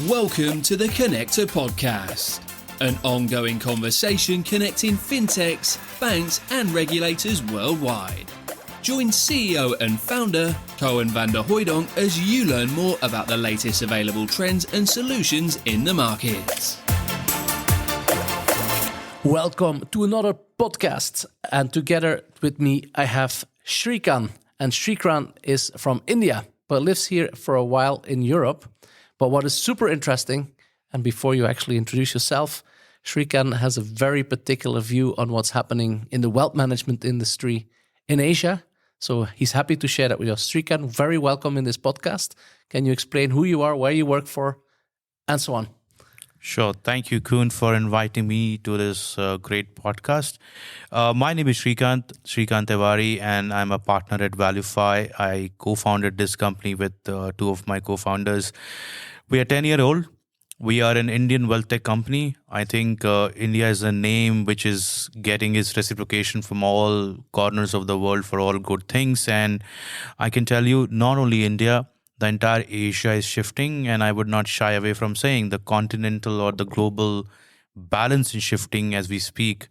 Welcome to the Connector Podcast, an ongoing conversation connecting fintechs, banks, and regulators worldwide. Join CEO and founder Koen Vanderhoydonk as you learn more about the latest available trends and solutions in the markets. Welcome to another podcast, and together with me I have Srikant, and Srikant is from India but lives here for a while in Europe. But what is super interesting, and before you actually introduce yourself, Srikant has a very particular view on what's happening in the wealth management industry in Asia. So he's happy to share that with us. Srikant, very welcome in this podcast. Can you explain who you are, where you work for, and so on? Sure. Thank you, Koen, for inviting me to this great podcast. My name is Srikant Tiwari, and I'm a partner at Valuefy. I co-founded this company with two of my co-founders. We are 10-year-old. We are an Indian WealthTech company. I think India is a name which is getting its reciprocation from all corners of the world for all good things. And I can tell you, not only India, the entire Asia is shifting, and I would not shy away from saying the continental or the global balance is shifting as we speak.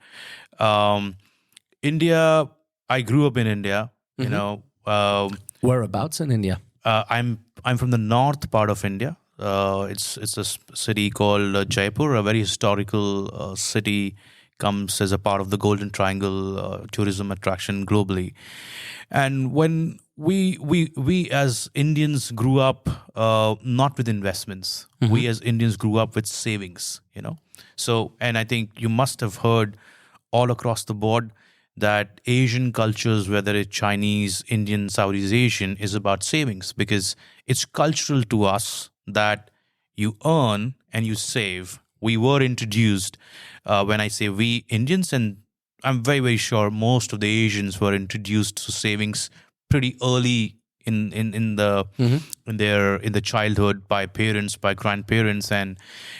India, I grew up in India. Mm-hmm. Whereabouts in India? I'm from the north part of India. It's a city called Jaipur, a very historical city, comes as a part of the Golden Triangle tourism attraction globally. And when we as Indians grew up not with investments, mm-hmm. we as Indians grew up with savings, So, and I think you must have heard all across the board that Asian cultures, whether it's Chinese, Indian, Southeast Asian, is about savings because it's cultural to us that you earn and you save. We were introduced, when I say we Indians, and I'm very, very sure most of the Asians were introduced to savings pretty early in the mm-hmm. in the childhood by parents, by grandparents, and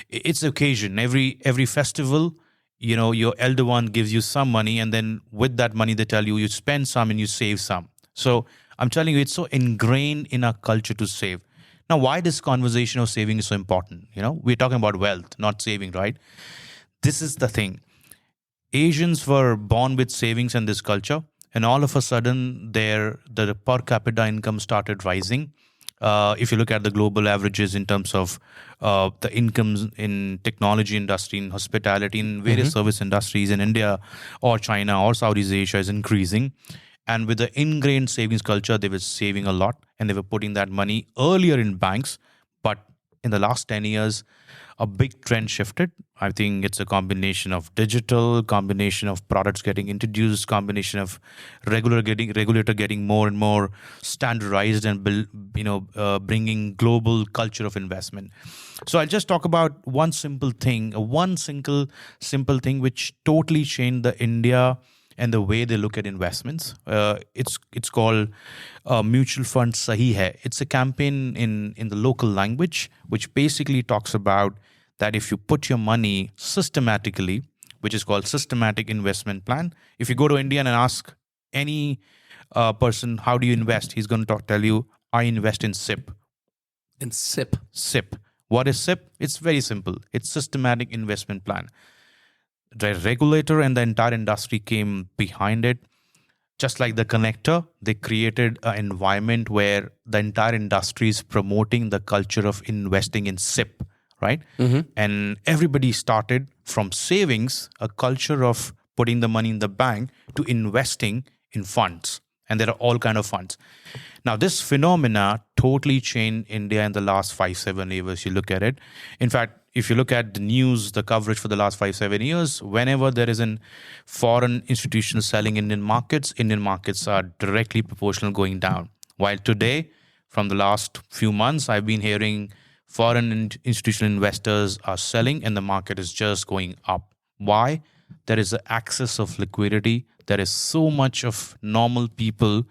it's occasion. Every festival, your elder one gives you some money, and then with that money they tell you spend some and you save some. So I'm telling you, it's so ingrained in our culture to save. Now, why this conversation of saving is so important? We're talking about wealth, not saving, right? This is the thing. Asians were born with savings and this culture, and all of a sudden, the per capita income started rising. If you look at the global averages in terms of the incomes in technology industry, in hospitality, in various mm-hmm. service industries in India or China or Southeast Asia is increasing. And with the ingrained savings culture, they were saving a lot and they were putting that money earlier in banks. But in the last 10 years, a big trend shifted. I think it's a combination of digital, combination of products getting introduced, combination of regulator getting more and more standardized and bringing global culture of investment. So I'll just talk about one simple thing which totally changed the India and the way they look at investments. It's called Mutual Fund Sahi Hai. It's a campaign in the local language, which basically talks about that if you put your money systematically, which is called systematic investment plan. If you go to India and ask any person, how do you invest? He's going to tell you, I invest in SIP. In SIP? SIP. What is SIP? It's very simple. It's systematic investment plan. The regulator and the entire industry came behind it. Just like the connector, they created an environment where the entire industry is promoting the culture of investing in SIP, right? Mm-hmm. And everybody started from savings, a culture of putting the money in the bank, to investing in funds. And there are all kinds of funds. Now, this phenomena totally changed India in the last 5-7 years. You look at it. In fact, if you look at the news, the coverage for the last 5-7 years, whenever there is an foreign institution selling Indian markets are directly proportional going down. While today, from the last few months, I've been hearing foreign institutional investors are selling and the market is just going up. Why? There is an access of liquidity. There is so much of normal people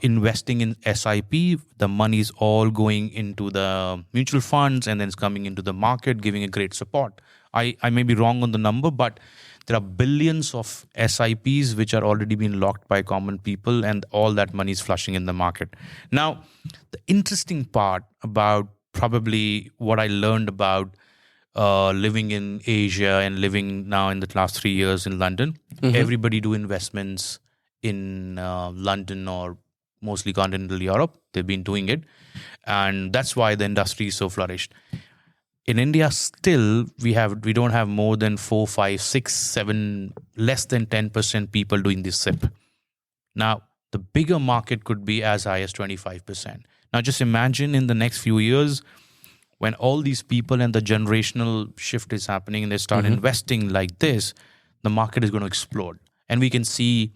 investing in SIP. The money is all going into the mutual funds and then it's coming into the market, giving a great support. I may be wrong on the number, but there are billions of SIPs which are already being locked by common people, and all that money is flushing in the market. Now, the interesting part about probably what I learned about living in Asia and living now in the last 3 years in London. Everybody do investments in London or mostly continental Europe. They've been doing it. And that's why the industry is so flourished. In India, still, we don't have more than 4, 5, 6, 7, less than 10% people doing this SIP. Now, the bigger market could be as high as 25%. Now, just imagine in the next few years, when all these people and the generational shift is happening and they start investing like this, the market is going to explode. And we can see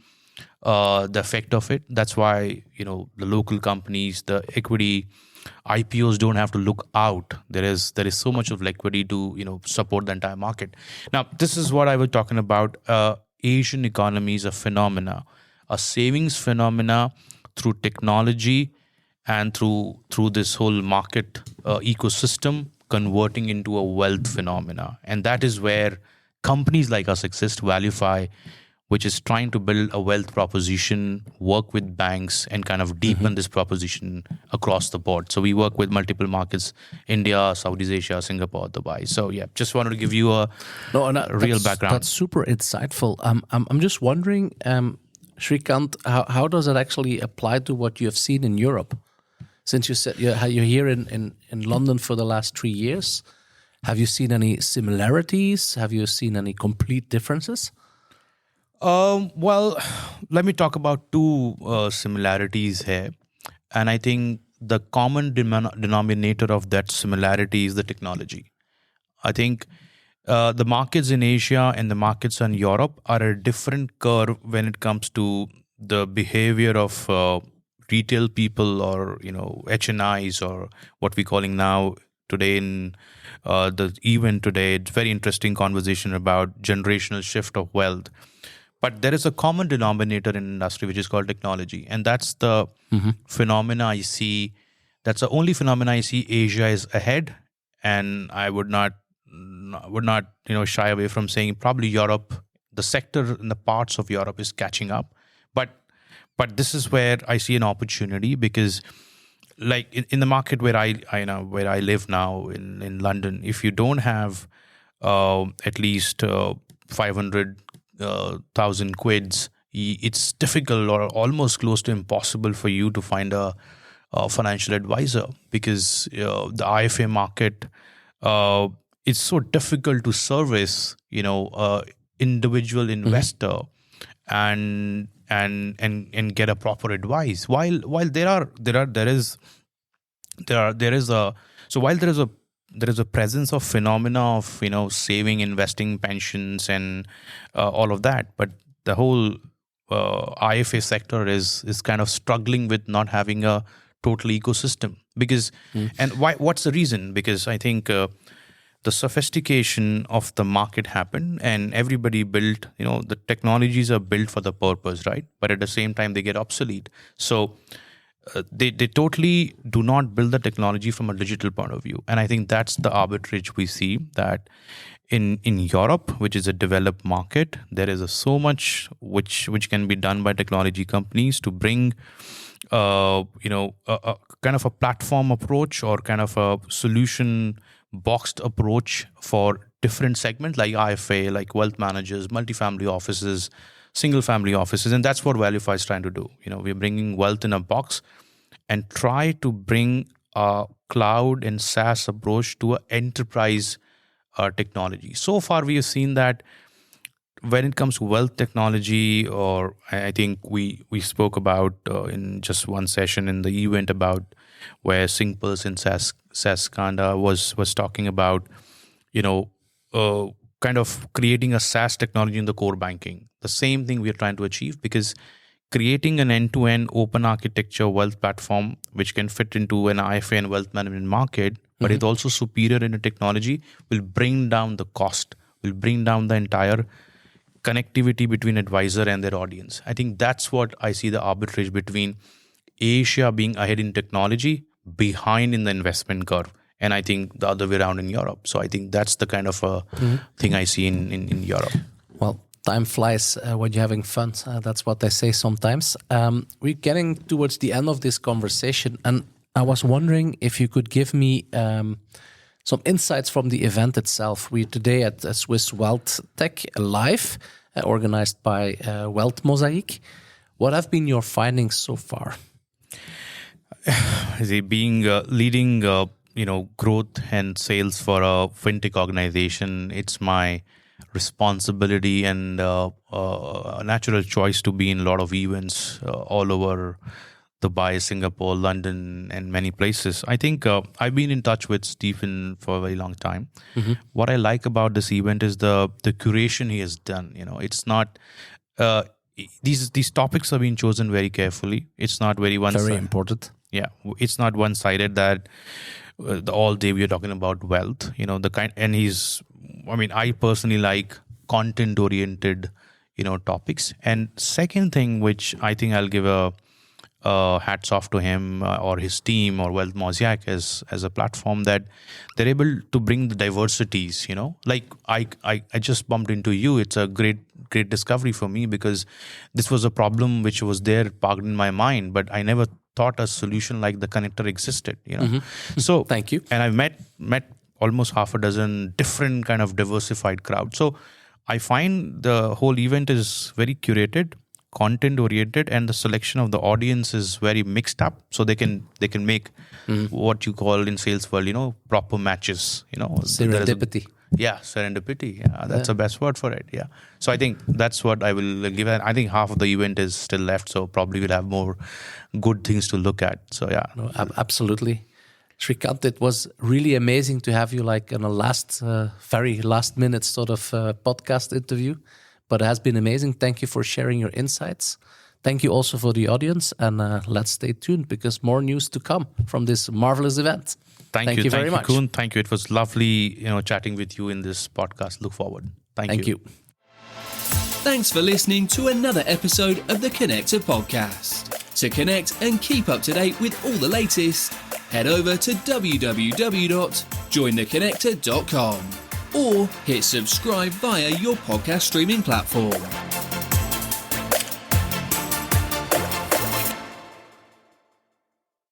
the effect of it. That's why, the local companies, the equity IPOs don't have to look out. There is so much of liquidity to, support the entire market. Now, this is what I was talking about. Asian economy is a phenomena, a savings phenomena through technology and through this whole market ecosystem converting into a wealth phenomena. And that is where companies like us exist, Valuefy, which is trying to build a wealth proposition, work with banks, and kind of deepen this proposition across the board. So we work with multiple markets: India, Southeast Asia, Singapore, Dubai. So yeah, just wanted to give you a real background. That's super insightful. I'm just wondering, Srikant, how does it actually apply to what you have seen in Europe? Since you said you're here in London for the last 3 years, have you seen any similarities? Have you seen any complete differences? Well, let me talk about two similarities here. And I think the common denominator of that similarity is the technology. I think the markets in Asia and the markets in Europe are a different curve when it comes to the behavior of retail people or, HNIs, or what we're calling now today in the event today. It's very interesting conversation about generational shift of wealth. But there is a common denominator in industry, which is called technology. And that's the phenomena I see. That's the only phenomena I see Asia is ahead. And I would not shy away from saying probably Europe, the sector in the parts of Europe is catching up. But this is where I see an opportunity, because like in the market where I live now in London, if you don't have at least 500,000 quids, it's difficult or almost close to impossible for you to find a financial advisor, because the IFA market, it's so difficult to service, individual investor and get a proper advice. While there is a presence of phenomena of saving, investing, pensions, and all of that, but the whole IFA sector is kind of struggling with not having a total ecosystem. Because and what's the reason? Because I think the sophistication of the market happened, and everybody built, the technologies are built for the purpose, right? But at the same time, they get obsolete. So they totally do not build the technology from a digital point of view. And I think that's the arbitrage we see, that in Europe, which is a developed market, there is so much which can be done by technology companies to bring a kind of a platform approach or kind of a solution boxed approach for different segments like IFA, like wealth managers, multifamily offices, single family offices. And that's what Valuefy is trying to do. We're bringing wealth in a box and try to bring a cloud and SaaS approach to an enterprise technology. So far, we have seen that when it comes to wealth technology, or I think we spoke about in just one session in the event about where Singpulse and Saskanda was talking about, kind of creating a SaaS technology in the core banking. The same thing we are trying to achieve, because creating an end-to-end open architecture wealth platform which can fit into an IFA and wealth management market, but it's also superior in the technology, will bring down the cost, will bring down the entire connectivity between advisor and their audience. I think that's what I see the arbitrage between Asia being ahead in technology, behind in the investment curve, and I think the other way around in Europe. So I think that's the kind of thing I see in Europe. Well, time flies when you're having fun. That's what they say sometimes. We're getting towards the end of this conversation, and I was wondering if you could give me some insights from the event itself. We're today at Swiss WealthTech Live, organized by Wealth Mosaic. What have been your findings so far? Being leading, growth and sales for a FinTech organization, it's my responsibility and a natural choice to be in a lot of events all over Dubai, Singapore, London, and many places. I think I've been in touch with Stephen for a very long time. Mm-hmm. What I like about this event is the curation he has done. It's not these topics are being chosen very carefully. It's not very one-sided. Very important. Yeah, it's not one-sided that all day we are talking about wealth. I personally like content-oriented, topics. And second thing, which I think I'll give a hats off to him or his team or Wealth Mosaic as a platform, that they're able to bring the diversities. Like I just bumped into you. It's a great discovery for me, because this was a problem which was there parked in my mind, but I never thought a solution like the connector existed. Mm-hmm. So thank you. And I've met almost half a dozen different kind of diversified crowds. So I find the whole event is very curated, content oriented, and the selection of the audience is very mixed up, so they can make what you call in sales world, proper matches. Serendipity. Serendipity. Yeah, that's the best word for it. Yeah. So I think that's what I will give. I think half of the event is still left, so probably we'll have more good things to look at. So yeah. No, absolutely. Srikant, it was really amazing to have you like in a very last minute sort of podcast interview, but it has been amazing. Thank you for sharing your insights. Thank you also for the audience, and let's stay tuned, because more news to come from this marvelous event. Thank you very much. Koen. Thank you. It was lovely, chatting with you in this podcast. Look forward. Thank you. Thanks for listening to another episode of the Connector Podcast. To connect and keep up to date with all the latest, head over to www.jointheconnector.com or hit subscribe via your podcast streaming platform.